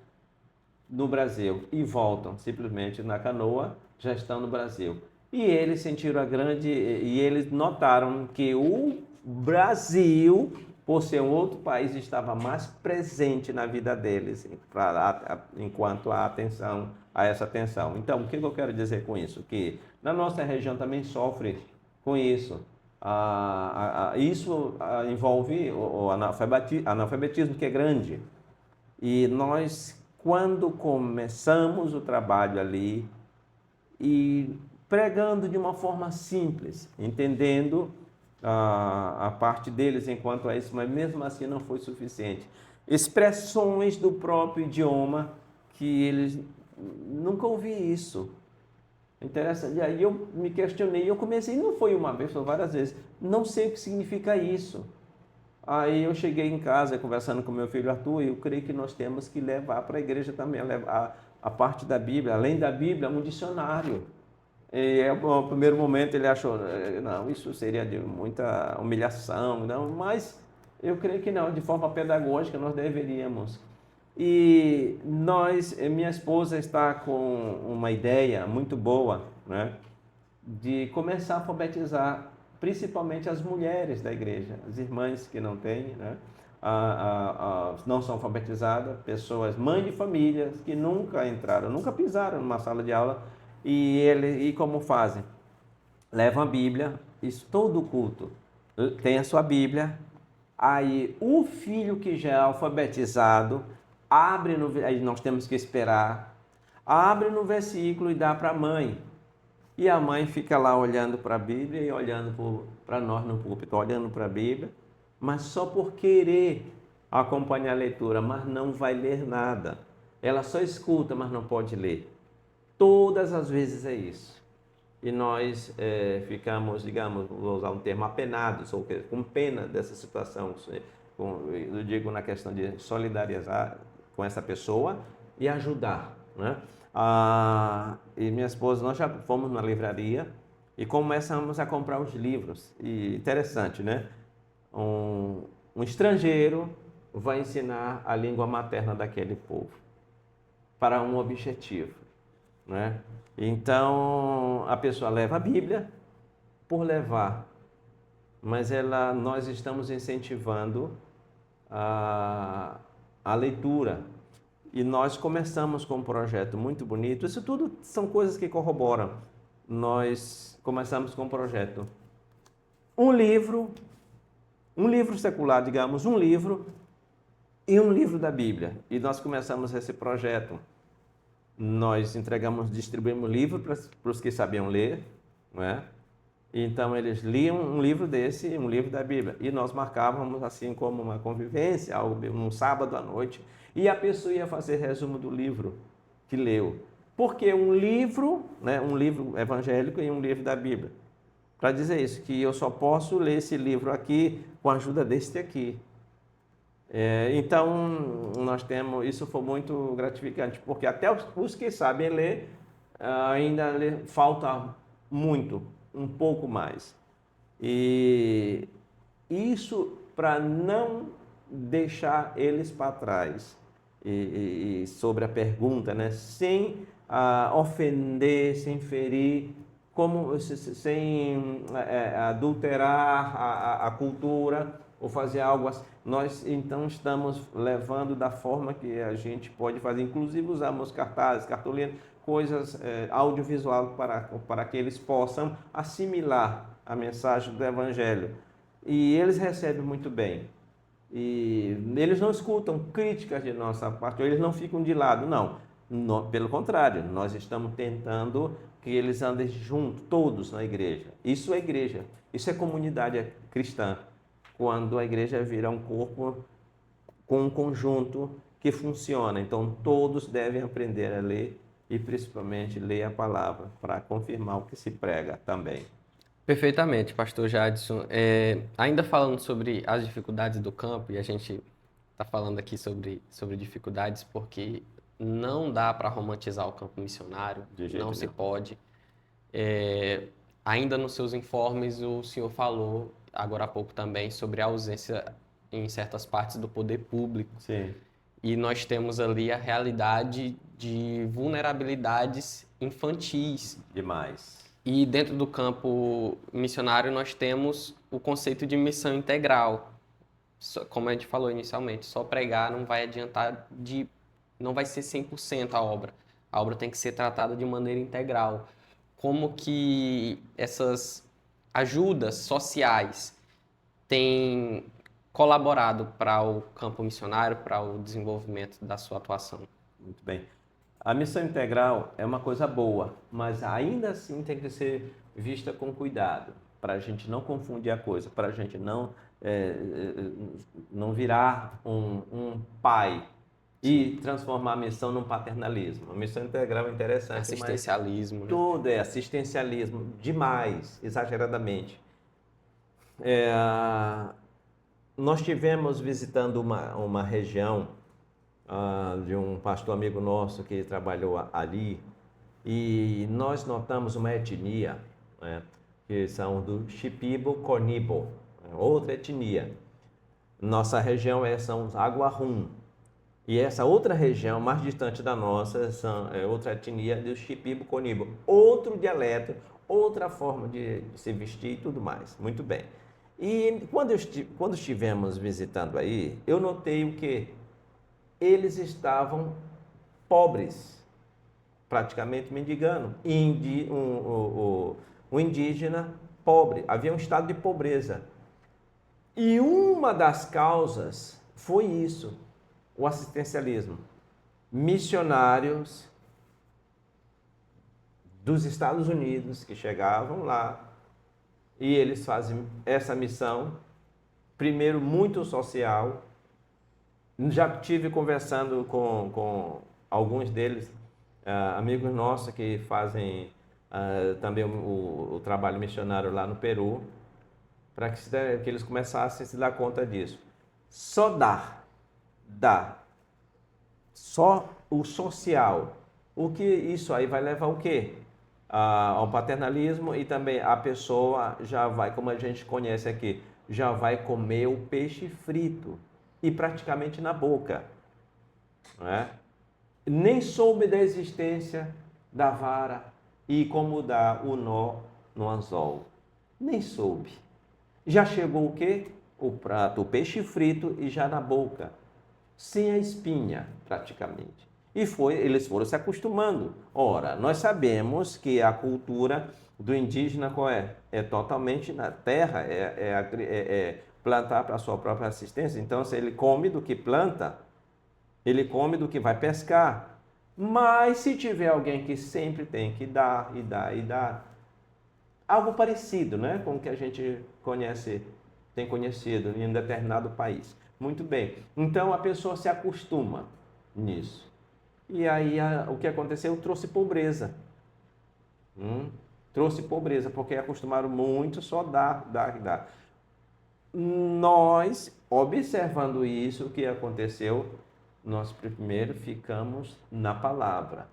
no Brasil. E voltam simplesmente na canoa, já estão no Brasil. E eles sentiram e eles notaram que o Brasil, por ser um outro país, estava mais presente na vida deles enquanto a essa atenção. Então, o que eu quero dizer com isso? Que na nossa região também sofre com isso. Isso envolve o analfabetismo, que é grande. E nós, quando começamos o trabalho ali, e pregando de uma forma simples, entendendo a parte deles enquanto a isso, mas mesmo assim não foi suficiente. Expressões do próprio idioma que eles nunca ouvi isso. Interessante. E aí eu me questionei, eu comecei, não foi uma vez, foi várias vezes, não sei o que significa isso. Aí eu cheguei em casa conversando com meu filho Arthur, e eu creio que nós temos que levar para a igreja também, a parte da Bíblia, além da Bíblia, um dicionário. E no primeiro momento ele achou, não, isso seria de muita humilhação, não, mas eu creio que não, de forma pedagógica nós deveríamos. E minha esposa está com uma ideia muito boa, né, de começar a alfabetizar principalmente as mulheres da igreja, as irmãs que não têm, né, não são alfabetizadas, pessoas, mães de famílias que nunca entraram, nunca pisaram numa sala de aula, e como fazem? Levam a Bíblia, isso todo culto tem a sua Bíblia, aí o filho que já é alfabetizado, aí nós temos que esperar, abre no versículo e dá para a mãe. E a mãe fica lá olhando para a Bíblia e olhando para nós no púlpito, olhando para a Bíblia, mas só por querer acompanhar a leitura, mas não vai ler nada. Ela só escuta, mas não pode ler. Todas as vezes é isso. E nós ficamos, digamos, vou usar um termo, apenados, ou com pena dessa situação. Eu digo na questão de solidarizar com essa pessoa e ajudar, né? E minha esposa, nós já fomos na livraria e começamos a comprar os livros. E interessante, né? Um estrangeiro vai ensinar a língua materna daquele povo para um objetivo, né? Então a pessoa leva a Bíblia por levar, mas nós estamos incentivando a leitura. E nós começamos com um projeto muito bonito. Isso tudo são coisas que corroboram. Nós começamos com um projeto. Um livro secular, digamos, um livro e um livro da Bíblia. E nós começamos esse projeto. Nós distribuímos livro para os que sabiam ler, não é? Então eles liam um livro desse, um livro da Bíblia. E nós marcávamos assim como uma convivência, um sábado à noite. E a pessoa ia fazer resumo do livro que leu. Porque um livro, né, um livro evangélico e um livro da Bíblia. Para dizer isso, que eu só posso ler esse livro aqui com a ajuda deste aqui. Então, isso foi muito gratificante, porque até os que sabem ler, ainda falta muito, um pouco mais. E isso para não deixar eles para trás. E sobre a pergunta, né? Sem ofender, sem ferir, sem adulterar a cultura ou fazer algo assim. Nós então estamos levando da forma que a gente pode fazer, inclusive usamos cartazes, cartolinas, coisas audiovisual para que eles possam assimilar a mensagem do Evangelho. E eles recebem muito bem. E eles não escutam críticas de nossa parte, eles não ficam de lado, não. Pelo contrário, nós estamos tentando que eles andem juntos, todos na igreja. Isso é igreja, isso é comunidade cristã. Quando a igreja vira um corpo com um conjunto que funciona. Então, todos devem aprender a ler e, principalmente, ler a palavra para confirmar o que se prega também. Perfeitamente, pastor Jadson. Ainda falando sobre as dificuldades do campo, e a gente tá falando aqui sobre dificuldades, porque não dá para romantizar o campo missionário, De jeito não se nenhum. pode. Ainda nos seus informes, o senhor falou, agora há pouco também, sobre a ausência em certas partes do poder público. Sim, E nós temos ali a realidade de vulnerabilidades infantis. demais. E dentro do campo missionário, nós temos o conceito de missão integral. Como a gente falou inicialmente, só pregar não vai adiantar não vai ser 100% a obra. A obra tem que ser tratada de maneira integral. Como que essas ajudas sociais têm colaborado para o campo missionário, para o desenvolvimento da sua atuação? Muito bem. A missão integral é uma coisa boa, mas ainda assim tem que ser vista com cuidado, para a gente não confundir a coisa, para a gente não virar um pai e transformar a missão num paternalismo. A missão integral é interessante, mas Assistencialismo, né? tudo é assistencialismo demais, exageradamente. Nós tivemos visitando uma região de um pastor amigo nosso que trabalhou ali, e nós notamos uma etnia, né, que são do Shipibo-Conibo, outra etnia. Nossa região são os Aguarrum, e essa outra região, mais distante da nossa, é outra etnia do Shipibo-Conibo, outro dialeto, outra forma de se vestir e tudo mais. Muito bem. E quando estivemos visitando aí, eu notei o quê? Eles estavam pobres, praticamente mendigando. Um indígena pobre, havia um estado de pobreza. E uma das causas foi isso, o assistencialismo. Missionários dos Estados Unidos que chegavam lá e eles fazem essa missão, primeiro muito social. Já tive conversando com alguns deles, amigos nossos que fazem também o trabalho missionário lá no Peru, para que eles começassem a se dar conta disso. Só dá. Só o social. O que isso aí vai levar ao quê? Ao paternalismo, e também a pessoa já vai, como a gente conhece aqui, já vai comer o peixe frito e praticamente na boca, não é? Nem soube da existência da vara e como dar o nó no anzol. Nem soube. Já chegou o quê? O prato, o peixe frito e já na boca, sem a espinha, praticamente. E eles foram se acostumando. Ora, nós sabemos que a cultura do indígena qual é? É totalmente na terra, plantar para a sua própria assistência. Então, se ele come do que planta, ele come do que vai pescar. Mas se tiver alguém que sempre tem que dar e dar e dar, algo parecido, né, com o que a gente tem conhecido em um determinado país. Muito bem. Então, a pessoa se acostuma nisso. E aí, o que aconteceu? Trouxe pobreza. Trouxe pobreza, porque acostumaram muito só dar. Nós, observando isso, o que aconteceu? Nós primeiro ficamos na palavra.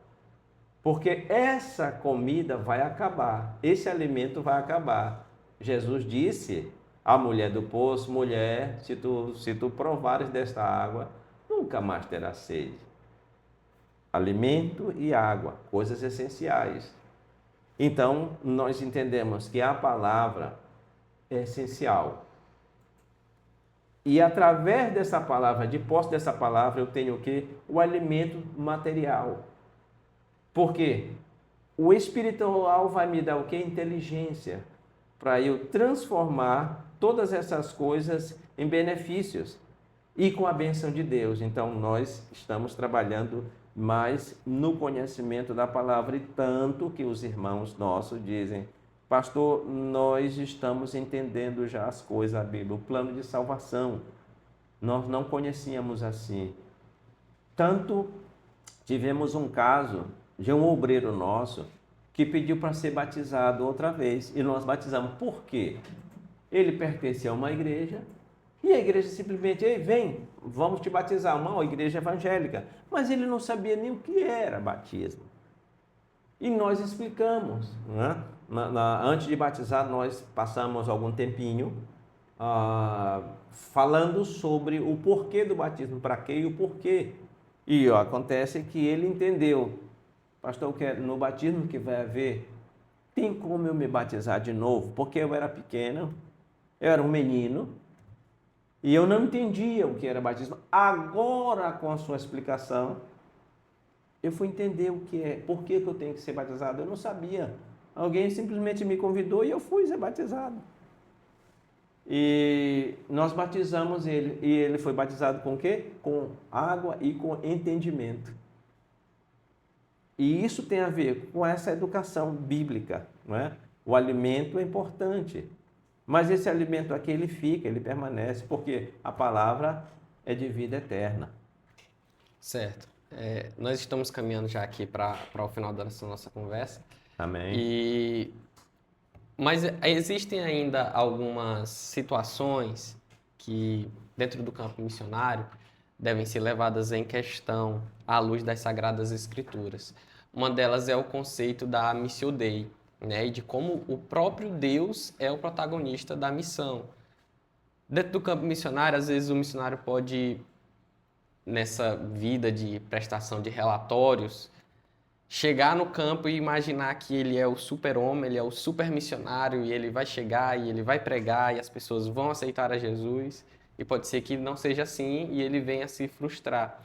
Porque essa comida vai acabar, esse alimento vai acabar. Jesus disse à mulher do poço: mulher, se tu provares desta água, nunca mais terás sede. Alimento e água, coisas essenciais. Então, nós entendemos que a palavra é essencial. E através dessa palavra, de posse dessa palavra, eu tenho o quê? O alimento material. Por quê? O espiritual vai me dar o quê? Inteligência, para eu transformar todas essas coisas em benefícios e com a bênção de Deus. Então, nós estamos trabalhando mais no conhecimento da palavra, e tanto que os irmãos nossos dizem: pastor, nós estamos entendendo já as coisas da Bíblia, o plano de salvação. Nós não conhecíamos assim. Tanto tivemos um caso de um obreiro nosso que pediu para ser batizado outra vez, e nós batizamos. Por quê? Ele pertencia a uma igreja E a igreja simplesmente, ei, vem, vamos te batizar, uma igreja evangélica. Mas ele não sabia nem o que era batismo. E nós explicamos, né? Antes de batizar, nós passamos algum tempinho falando sobre o porquê do batismo, para quê e o porquê. E acontece que ele entendeu, pastor, que no batismo que vai haver, tem como eu me batizar de novo? Porque eu era pequeno, eu era um menino, e eu não entendia o que era batismo. Agora, com a sua explicação, eu fui entender o que é, por que eu tenho que ser batizado. Eu não sabia. Alguém simplesmente me convidou e eu fui ser batizado. E nós batizamos ele. E ele foi batizado com o quê? Com água e com entendimento. E isso tem a ver com essa educação bíblica, não é? O alimento é importante. Mas esse alimento aqui, ele fica, ele permanece, porque a palavra é de vida eterna. Certo. Nós estamos caminhando já aqui para o final dessa nossa conversa. Amém. Mas existem ainda algumas situações que, dentro do campo missionário, devem ser levadas em questão à luz das Sagradas Escrituras. Uma delas é o conceito da Missio Dei, né? E de como o próprio Deus é o protagonista da missão. Dentro do campo missionário, às vezes o missionário pode, nessa vida de prestação de relatórios, chegar no campo e imaginar que ele é o super-homem, ele é o super-missionário e ele vai chegar e ele vai pregar e as pessoas vão aceitar a Jesus. E pode ser que não seja assim e ele venha se frustrar.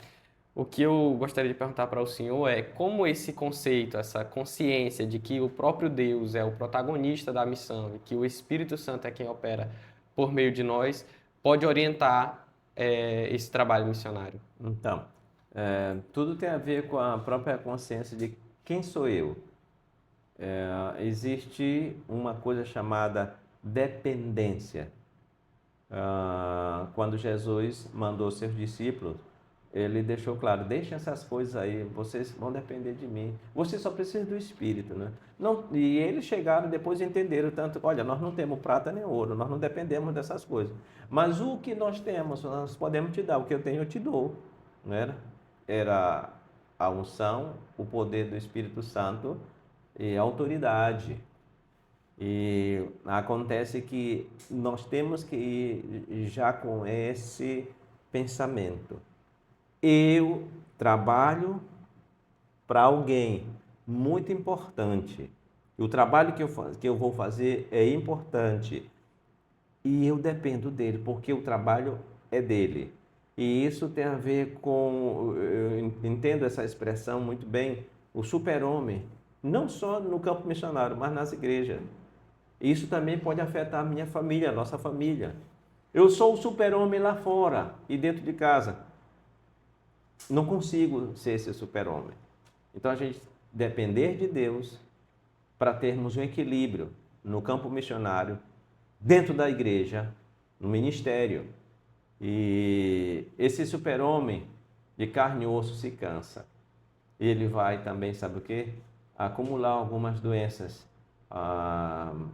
O que eu gostaria de perguntar para o senhor é como esse conceito, essa consciência de que o próprio Deus é o protagonista da missão e que o Espírito Santo é quem opera por meio de nós, pode orientar esse trabalho missionário. Então, tudo tem a ver com a própria consciência de quem sou eu. Existe uma coisa chamada dependência. Quando Jesus mandou seus discípulos, ele deixou claro, deixem essas coisas aí, vocês vão depender de mim. Vocês só precisam do Espírito, né? Não, e eles chegaram depois e entenderam tanto, olha, nós não temos prata nem ouro, nós não dependemos dessas coisas. Mas o que nós temos, nós podemos te dar, o que eu tenho eu te dou. Não era? Era a unção, o poder do Espírito Santo e a autoridade. E acontece que nós temos que ir já com esse pensamento. Eu trabalho para alguém muito importante. O trabalho que eu vou fazer é importante. E eu dependo dele, porque o trabalho é dele. E isso tem a ver com, eu entendo essa expressão muito bem, o super-homem, não só no campo missionário, mas nas igrejas. Isso também pode afetar a minha família, a nossa família. Eu sou o super-homem lá fora e dentro de casa. Não consigo ser esse super-homem. Então a gente depender de Deus para termos um equilíbrio no campo missionário, dentro da igreja, no ministério. E esse super-homem de carne e osso se cansa. E ele vai também, sabe o quê? Acumular algumas doenças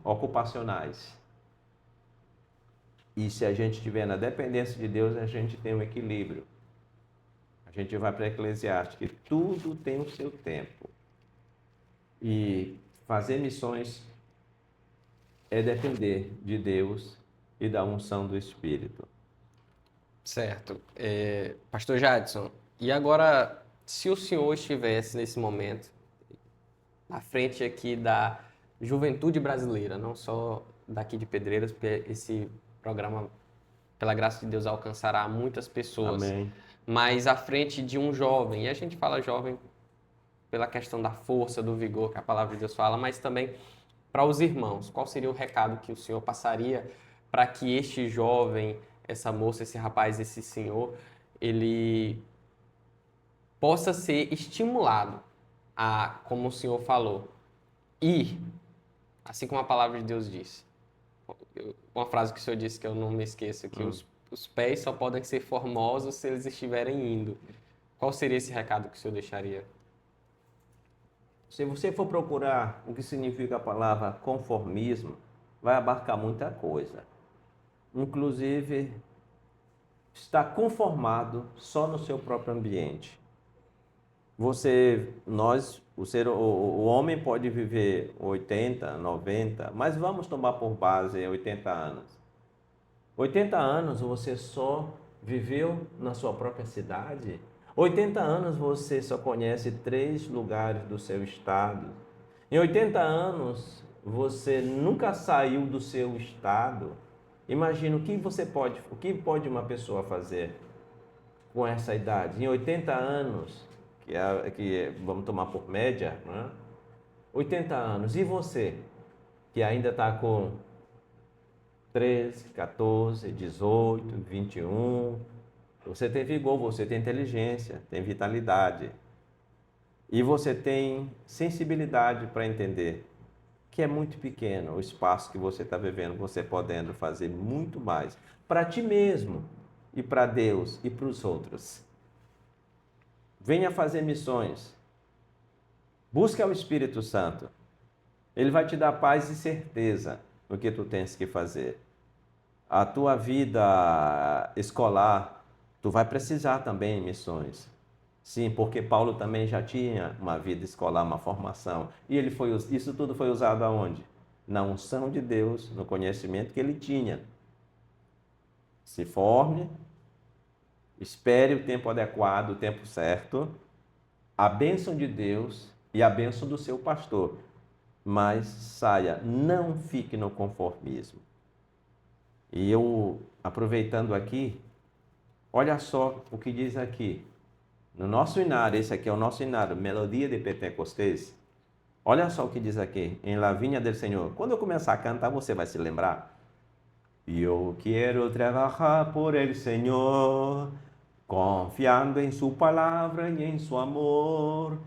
ocupacionais. E se a gente estiver na dependência de Deus, a gente tem um equilíbrio. A gente vai para Eclesiastes, que tudo tem o seu tempo. E fazer missões é depender de Deus e da unção do Espírito. Certo. Pastor Jadson, e agora, se o senhor estivesse nesse momento, na frente aqui da juventude brasileira, não só daqui de Pedreiras, porque esse programa, pela graça de Deus, alcançará muitas pessoas. Amém. Mas à frente de um jovem, e a gente fala jovem pela questão da força, do vigor que a palavra de Deus fala, mas também para os irmãos. Qual seria o recado que o senhor passaria para que este jovem, essa moça, esse rapaz, esse senhor, ele possa ser estimulado a, como o senhor falou, ir, assim como a palavra de Deus diz. Uma frase que o senhor disse que eu não me esqueço, que os pés só podem ser formosos se eles estiverem indo. Qual seria esse recado que o senhor deixaria? Se você for procurar o que significa a palavra conformismo, vai abarcar muita coisa. Inclusive está conformado só no seu próprio ambiente. O homem pode viver 80, 90, mas vamos tomar por base 80 anos. 80 anos você só viveu na sua própria cidade? 80 anos você só conhece 3 lugares do seu estado? Em 80 anos você nunca saiu do seu estado? Imagina o que pode uma pessoa fazer com essa idade? Em 80 anos, vamos tomar por média, né? 80 anos. E você, que ainda está com 13, 14, 18, 21, você tem vigor, você tem inteligência, tem vitalidade. E você tem sensibilidade para entender que é muito pequeno o espaço que você está vivendo, você podendo fazer muito mais para ti mesmo e para Deus e para os outros. Venha fazer missões. Busque ao Espírito Santo. Ele vai te dar paz e certeza no que tu tens que fazer. A tua vida escolar, tu vai precisar também de missões. Sim, porque Paulo também já tinha uma vida escolar, uma formação. E isso tudo foi usado aonde? Na unção de Deus, no conhecimento que ele tinha. Se forme, espere o tempo adequado, o tempo certo, a bênção de Deus e a bênção do seu pastor. Mas saia, não fique no conformismo. E eu, aproveitando aqui, olha só o que diz aqui. No nosso inário, esse aqui é o nosso inário, Melodia de Pentecostés. Olha só o que diz aqui, em La Viña del Señor. Quando eu começar a cantar, você vai se lembrar. Eu quero trabalhar por el Señor, confiando en su palabra y en su amor.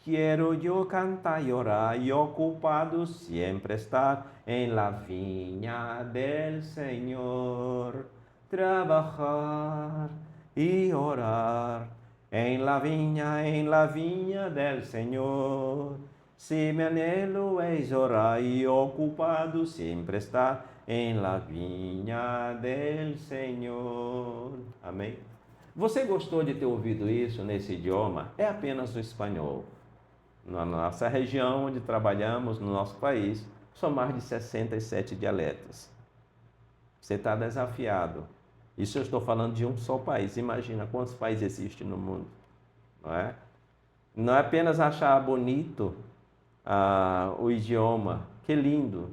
Quiero yo cantar y orar y ocupado siempre estar en la viña del Señor. Trabajar y orar en la viña del Señor. Si mi anhelo es orar y ocupado siempre estar en la viña del Senhor. Amém? Você gostou de ter ouvido isso nesse idioma? É apenas o espanhol. Na nossa região onde trabalhamos, no nosso país, são mais de 67 dialetos. Você está desafiado. Isso eu estou falando de um só país. Imagina quantos países existem no mundo. Não é? Não é apenas achar bonito o idioma. Que lindo.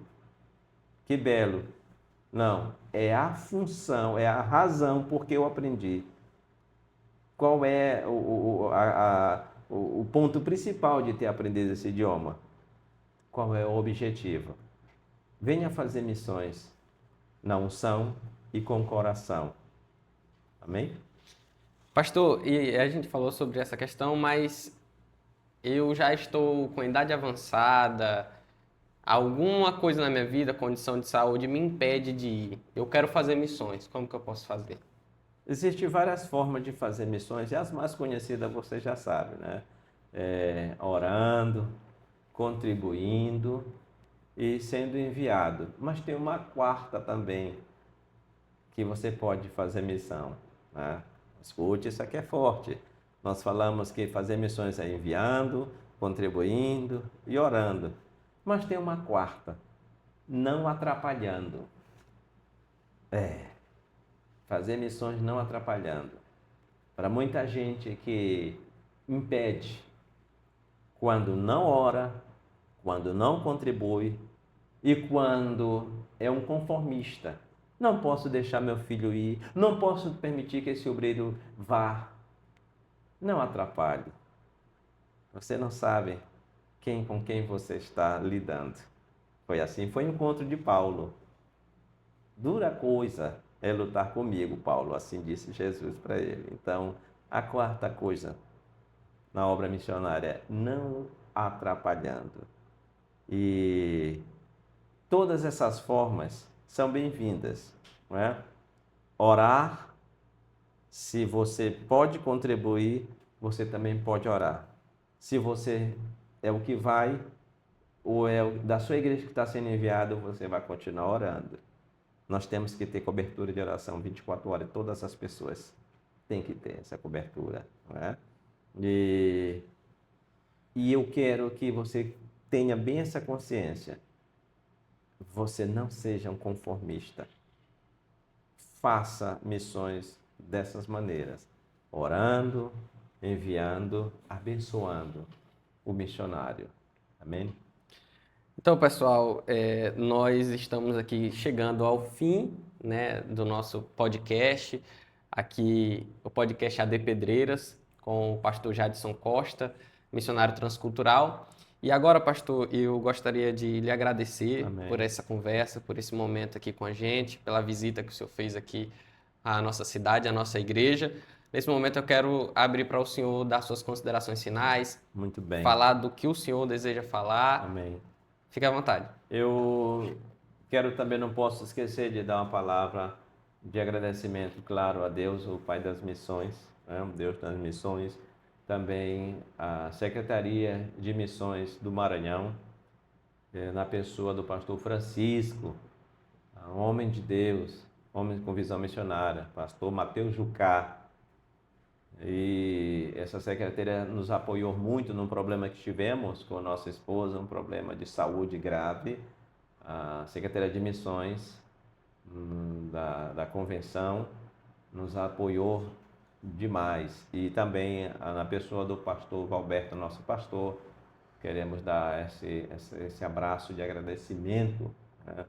Que belo. Não. É a função, é a razão por que eu aprendi. Qual é o ponto principal de ter aprendido esse idioma? Qual é o objetivo? Venha fazer missões na unção e com o coração. Amém? Pastor, e a gente falou sobre essa questão, mas eu já estou com idade avançada, alguma coisa na minha vida, condição de saúde, me impede de ir. Eu quero fazer missões, como que eu posso fazer? Existem várias formas de fazer missões, e as mais conhecidas você já sabe, né? Orando, contribuindo e sendo enviado. Mas tem uma quarta também, que você pode fazer missão, né? Escute, isso aqui é forte. Nós falamos que fazer missões é enviando, contribuindo e orando. Mas tem uma quarta, não atrapalhando. Fazer missões não atrapalhando. Para muita gente que impede, quando não ora, quando não contribui e quando é um conformista. Não posso deixar meu filho ir, não posso permitir que esse obreiro vá. Não atrapalhe. Você não sabe com quem você está lidando. Foi assim, foi o encontro de Paulo. Dura coisa é lutar comigo, Paulo, assim disse Jesus para ele. Então, a quarta coisa na obra missionária é não atrapalhando. E todas essas formas são bem-vindas, não é? Orar, se você pode contribuir, você também pode orar. Se você é o que vai, ou é da sua igreja que está sendo enviado, você vai continuar orando. nós temos que ter cobertura de oração 24 horas. Todas as pessoas têm que ter essa cobertura, não é? E eu quero que você tenha bem essa consciência. Você não seja um conformista. Faça missões dessas maneiras, orando, enviando, abençoando o missionário. Amém? Então, pessoal, nós estamos aqui chegando ao fim, né, do nosso podcast, aqui o podcast AD Pedreiras, com o pastor Jadson Costa, missionário transcultural. E agora, pastor, eu gostaria de lhe agradecer Amém. por essa conversa, por esse momento aqui com a gente, pela visita que o senhor fez aqui à nossa cidade, à nossa igreja. Nesse momento eu quero abrir para o senhor dar suas considerações finais, Muito bem. falar do que o senhor deseja falar. Amém. Fique à vontade. Eu quero também, não posso esquecer de dar uma palavra de agradecimento, claro, a Deus, o Pai das Missões, né? O Deus das Missões, também a Secretaria de Missões do Maranhão, na pessoa do pastor Francisco, um homem de Deus, homem com visão missionária, pastor Mateus Jucá. E essa secretaria nos apoiou muito num problema que tivemos com a nossa esposa, um problema de saúde grave. A Secretaria de Missões da convenção nos apoiou demais. E também na pessoa do pastor Valberto, nosso pastor, queremos dar esse abraço de agradecimento, né,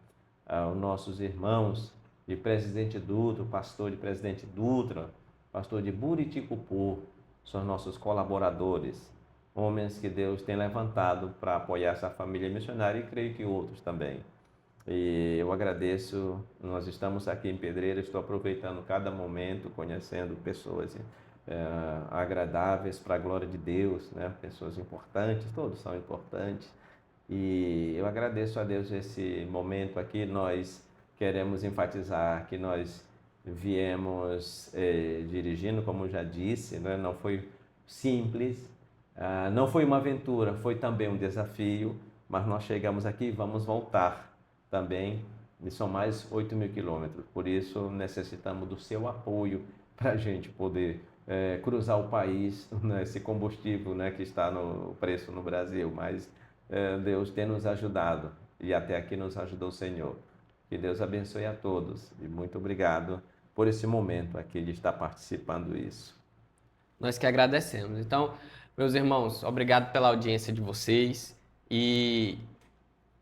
aos nossos irmãos de Presidente Dutra, pastor de Presidente Dutra, pastor de Buriticupu, são nossos colaboradores, homens que Deus tem levantado para apoiar essa família missionária e creio que outros também. E eu agradeço, nós estamos aqui em Pedreira, estou aproveitando cada momento, conhecendo pessoas agradáveis para a glória de Deus, né? Pessoas importantes, todos são importantes. E eu agradeço a Deus esse momento aqui. Nós queremos enfatizar que nós viemos dirigindo, como já disse, né? Não foi simples, não foi uma aventura, foi também um desafio, mas nós chegamos aqui e vamos voltar também, e são mais 8.000 quilômetros, por isso necessitamos do seu apoio para a gente poder cruzar o país, né? Esse combustível, né, que está no preço no Brasil, mas Deus tem nos ajudado e até aqui nos ajudou o Senhor. Que Deus abençoe a todos e muito obrigado por esse momento aqui de estar participando disso. Nós que agradecemos. Então, meus irmãos, obrigado pela audiência de vocês e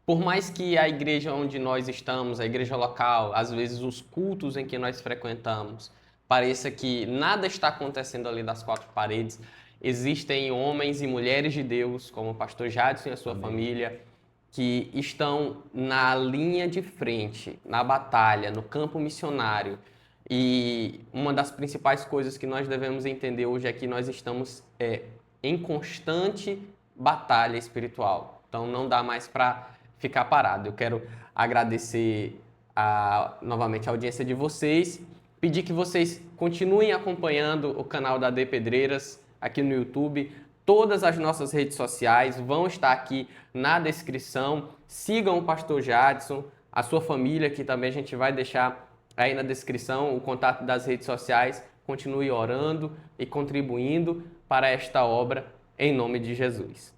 por mais que a igreja onde nós estamos, a igreja local, às vezes os cultos em que nós frequentamos, pareça que nada está acontecendo ali das quatro paredes, existem homens e mulheres de Deus, como o pastor Jadson e a sua Amém. família, que estão na linha de frente, na batalha, no campo missionário. E uma das principais coisas que nós devemos entender hoje é que nós estamos em constante batalha espiritual. Então não dá mais para ficar parado. Eu quero agradecer novamente a audiência de vocês, pedir que vocês continuem acompanhando o canal da AD Pedreiras aqui no YouTube. Todas as nossas redes sociais vão estar aqui na descrição. Sigam o pastor Jadson, a sua família, que também a gente vai deixar aí na descrição o contato das redes sociais. Continue orando e contribuindo para esta obra em nome de Jesus.